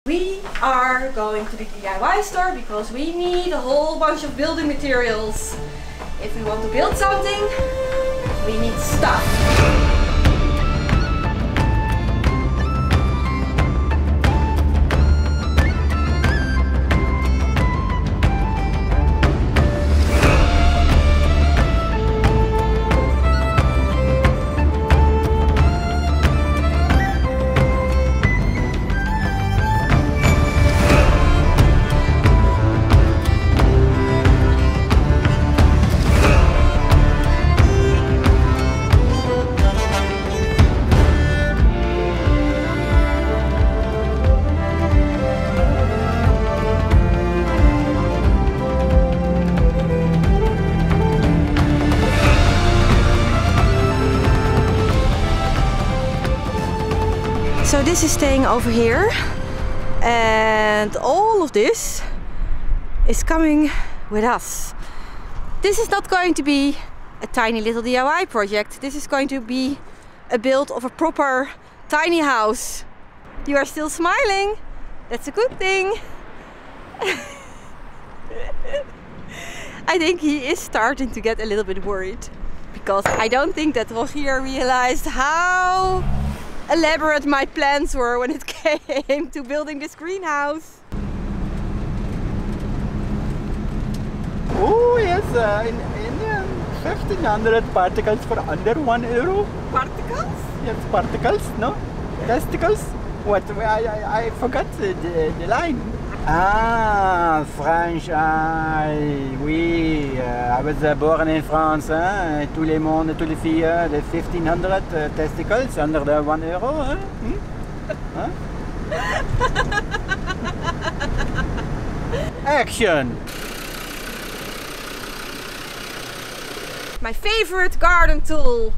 We are going to the DIY store because we need a whole bunch of building materials. If we want to build something, we need stuff. So this is staying over here, and all of this is coming with us. This is not going to be a tiny little DIY project. This is going to be a build of a proper tiny house. You are still smiling. That's a good thing. I think he is starting to get a little bit worried, because I don't think that Rogier realized how elaborate my plans were when it came to building this greenhouse. Oh yes, in 1500 particles for under €1. Particles? Yes, particles, no? Testicles? What? I forgot the line. Ah, French, oui. I was born in France. Hein? Tous les filles, the 1500 testicles under the €1. Hein? Huh? Action! My favorite garden tool,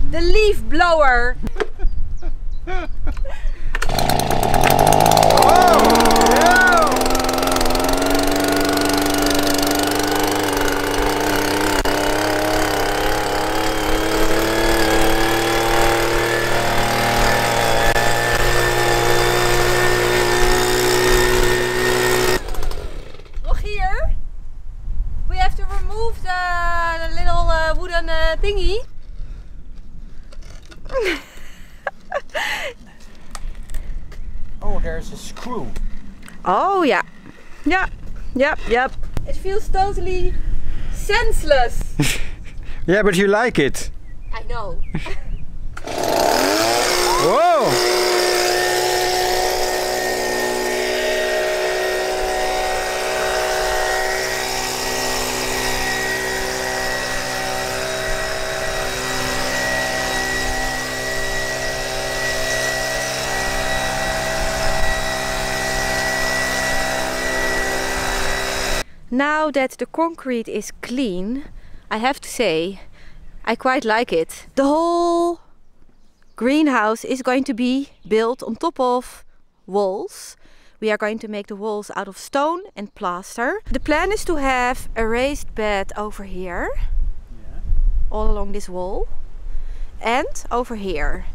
the leaf blower. Thingy. Oh, there's a screw. Oh yeah. Yep. It feels totally senseless. Yeah, but you like it. I know. Whoa! Now that the concrete is clean, I have to say, I quite like it. The whole greenhouse is going to be built on top of walls. We are going to make the walls out of stone and plaster. The plan is to have a raised bed over here, all along this wall, and over here.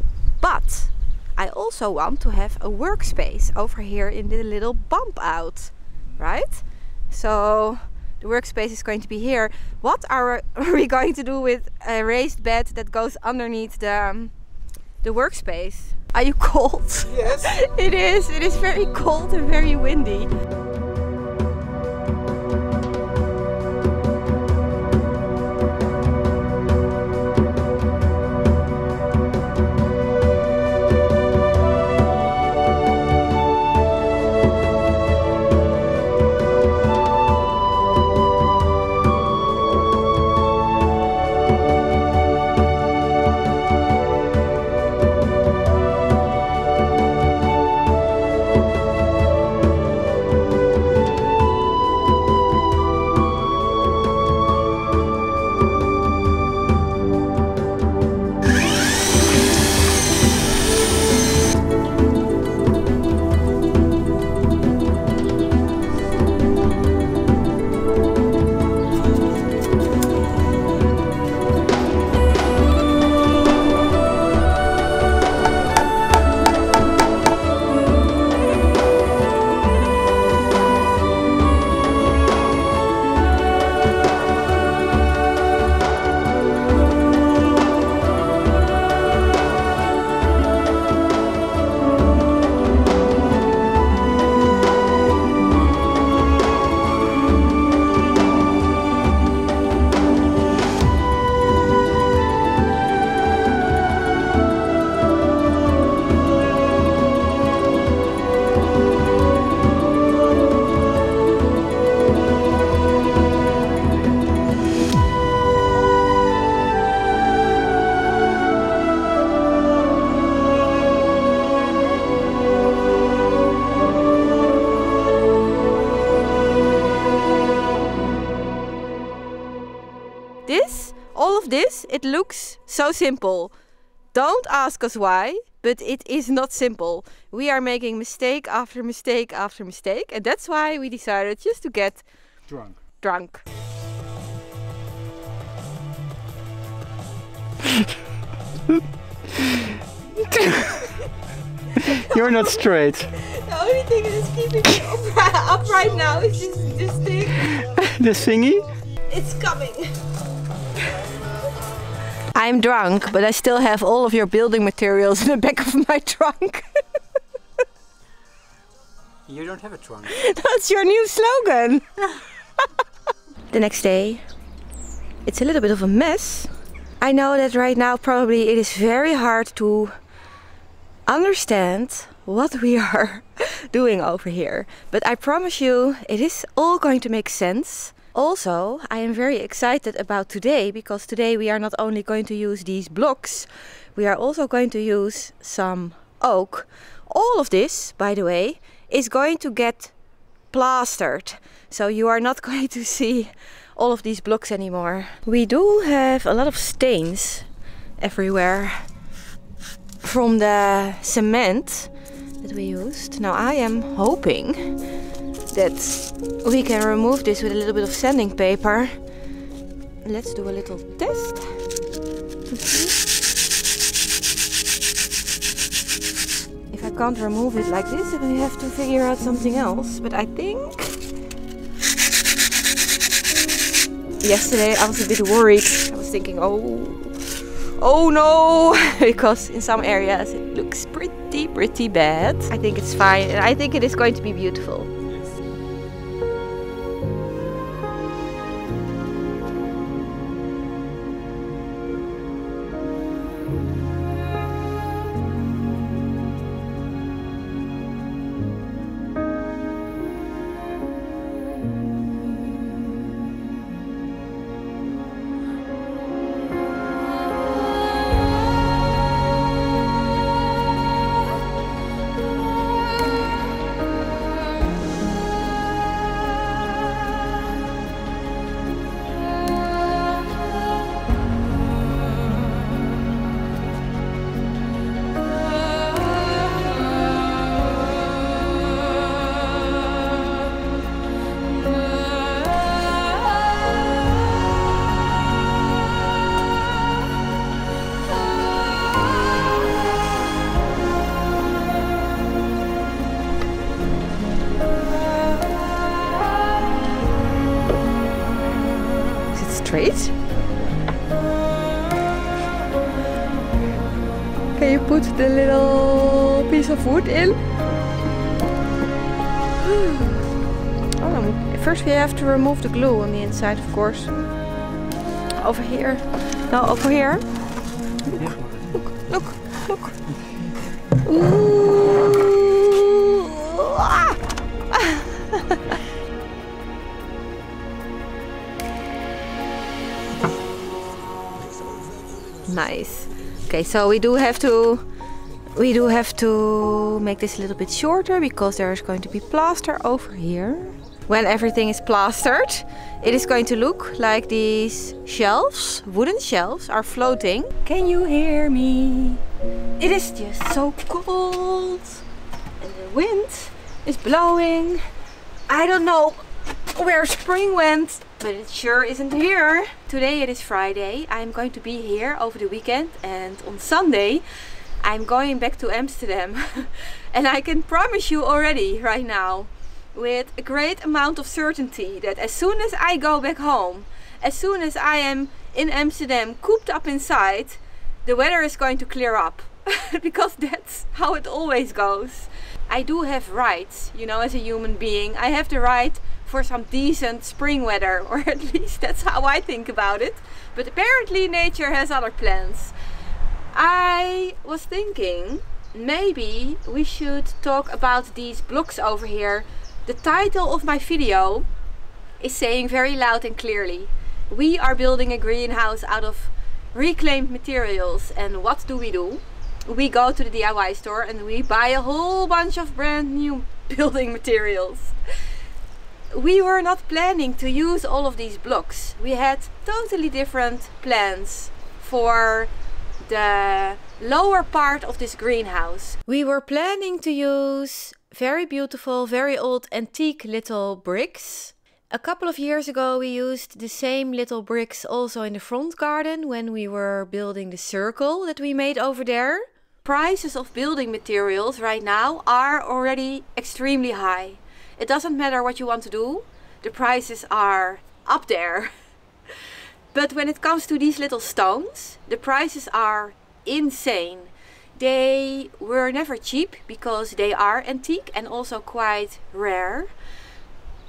But I also want to have a workspace over here in the little bump out, right? So the workspace is going to be here. What are we going to do with a raised bed that goes underneath the workspace? Are you cold? Yes. It is. It is very cold and very windy. it looks so simple. Don't ask us why, but it is not simple. We are making mistake after mistake after mistake, and that's why we decided just to get drunk. You're not straight. The only thing that is keeping me up right now is this thing. The thingy? It's coming. I'm drunk, but I still have all of your building materials in the back of my trunk. You don't have a trunk. That's your new slogan. The next day, it's a little bit of a mess. I know that right now probably it is very hard to understand what we are doing over here. But I promise you, it is all going to make sense. Also, I am very excited about today, because today we are not only going to use these blocks, we are also going to use some oak. All of this, by the way, is going to get plastered. So you are not going to see all of these blocks anymore. We do have a lot of stains everywhere from the cement that we used. Now I am hoping that we can remove this with a little bit of sanding paper. Let's do a little test to see if I can't remove it like this, then we have to figure out something else. But I think yesterday I was a bit worried. I was thinking, oh no, because in some areas it looks pretty bad. I think it's fine, and I think it is going to be beautiful. Straight. Can you put the little piece of wood in? Oh, first we have to remove the glue on the inside, of course. Over here. No, over here. Look. Ooh. Ah. Nice. Okay, so we do have to make this a little bit shorter, because there is going to be plaster over here. When everything is plastered, it is going to look like these shelves, wooden shelves, are floating. Can you hear me? It is just so cold, and the wind is blowing. I don't know where spring went, but it sure isn't here. Today it is Friday. I'm going to be here over the weekend, and on Sunday I'm going back to Amsterdam. And I can promise you already right now, with a great amount of certainty, that as soon as I go back home, as soon as I am in Amsterdam cooped up inside, the weather is going to clear up. Because that's how it always goes. I do have rights, you know, as a human being. I have the right for some decent spring weather, or at least that's how I think about it. But apparently nature has other plans. I was thinking maybe we should talk about these blocks over here. The title of my video is saying very loud and clearly, we are building a greenhouse out of reclaimed materials. And what do? We go to the DIY store and we buy a whole bunch of brand new building materials. We were not planning to use all of these blocks. We had totally different plans for the lower part of this greenhouse. We were planning to use very beautiful, very old antique little bricks. A couple of years ago we used the same little bricks also in the front garden when we were building the circle that we made over there. Prices of building materials right now are already extremely high. It doesn't matter what you want to do, the prices are up there. But when it comes to these little stones, the prices are insane. They were never cheap because they are antique and also quite rare.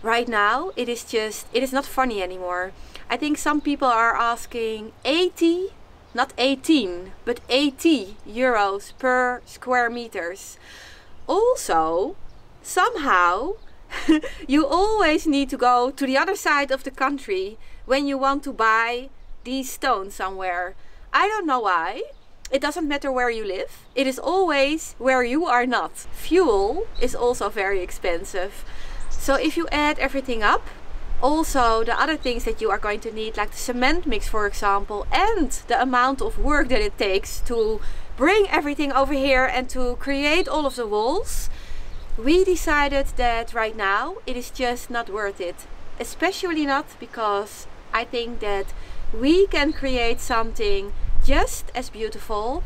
Right now it is not funny anymore. I think some people are asking 80, not 18, but 80 euros per square meters. Also, somehow you always need to go to the other side of the country when you want to buy these stones somewhere. I don't know why. It doesn't matter where you live. It is always where you are not. Fuel is also very expensive. So if you add everything up, also the other things that you are going to need, like the cement mix for example, and the amount of work that it takes to bring everything over here and to create all of the walls, we decided that right now it is just not worth it. Especially not because I think that we can create something just as beautiful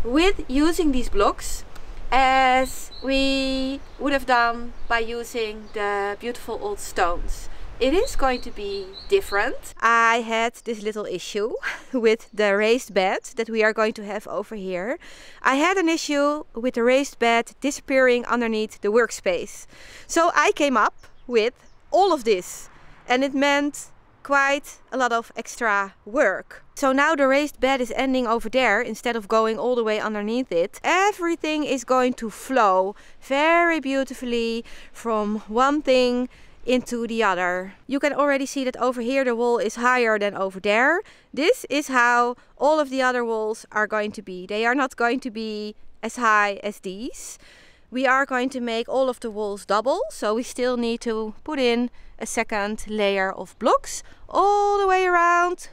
with using these blocks as we would have done by using the beautiful old stones. It is going to be different. I had this little issue with the raised bed that we are going to have over here. I had an issue with the raised bed disappearing underneath the workspace. So I came up with all of this, and it meant quite a lot of extra work. So now the raised bed is ending over there instead of going all the way underneath it. Everything is going to flow very beautifully from one thing into the other. You can already see that over here the wall is higher than over there. This is how all of the other walls are going to be. They are not going to be as high as these. We are going to make all of the walls double, so we still need to put in a second layer of blocks all the way around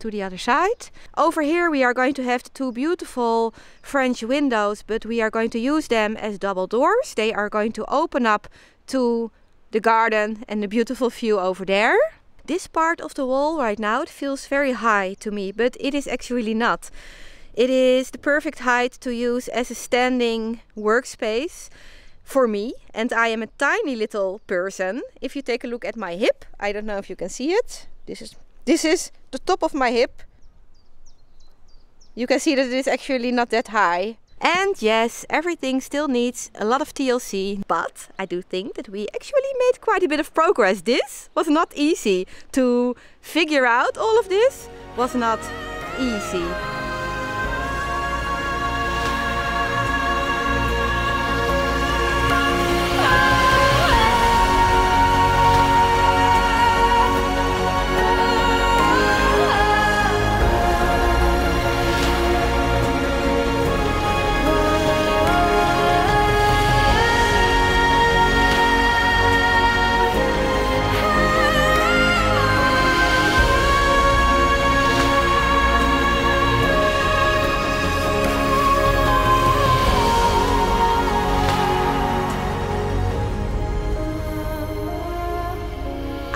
to the other side. Over here we are going to have the two beautiful French windows, but we are going to use them as double doors. They are going to open up to the garden and the beautiful view over there. This part of the wall right now, it feels very high to me, but it is actually not. It is the perfect height to use as a standing workspace for me, and I am a tiny little person. If you take a look at my hip, I don't know if you can see it. This is the top of my hip. You can see that it is actually not that high. And yes, everything still needs a lot of TLC, but I do think that we actually made quite a bit of progress. This was not easy. To figure out all of this was not easy.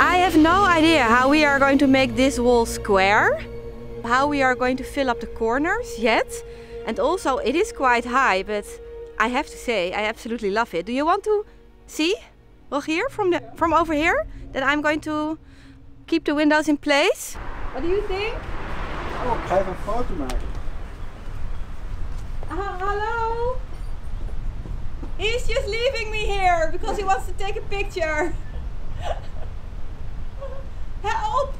I have no idea how we are going to make this wall square, how we are going to fill up the corners yet. And also it is quite high, but I have to say I absolutely love it. Do you want to see Rogier from over here that I'm going to keep the windows in place? What do you think? Oh, ik ga even een foto maken. Hello? He's just leaving me here because he wants to take a picture. Help!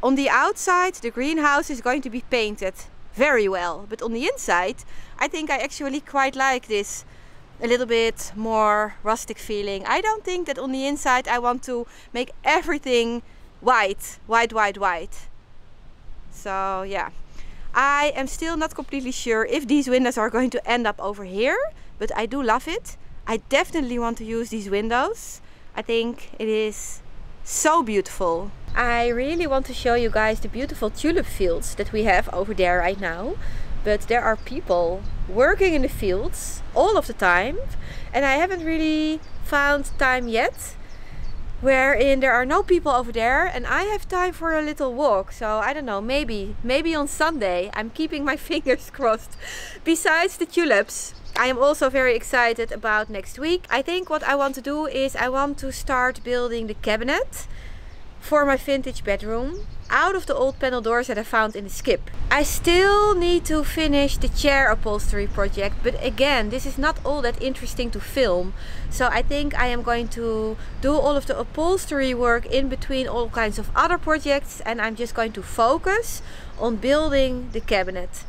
On the outside the greenhouse is going to be painted very well, but on the inside I think I actually quite like this a little bit more rustic feeling. I don't think that on the inside I want to make everything white. So yeah, I am still not completely sure if these windows are going to end up over here, but I do love it. I definitely want to use these windows. I think it is So beautiful. I really want to show you guys the beautiful tulip fields that we have over there right now. But there are people working in the fields all of the time. And I haven't really found time yet wherein there are no people over there and I have time for a little walk. So I don't know, maybe on Sunday. I'm keeping my fingers crossed. Besides the tulips, I am also very excited about next week. I think what I want to do is I want to start building the cabinet for my vintage bedroom out of the old panel doors that I found in the skip. I still need to finish the chair upholstery project, but again, this is not all that interesting to film. So I think I am going to do all of the upholstery work in between all kinds of other projects, and I'm just going to focus on building the cabinet.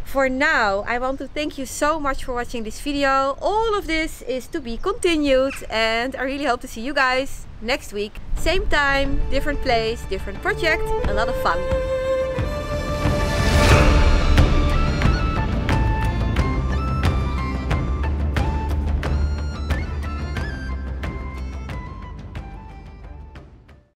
For now, I want to thank you so much for watching this video. All of this is to be continued, and I really hope to see you guys next week. Same time, different place, different project, a lot of fun.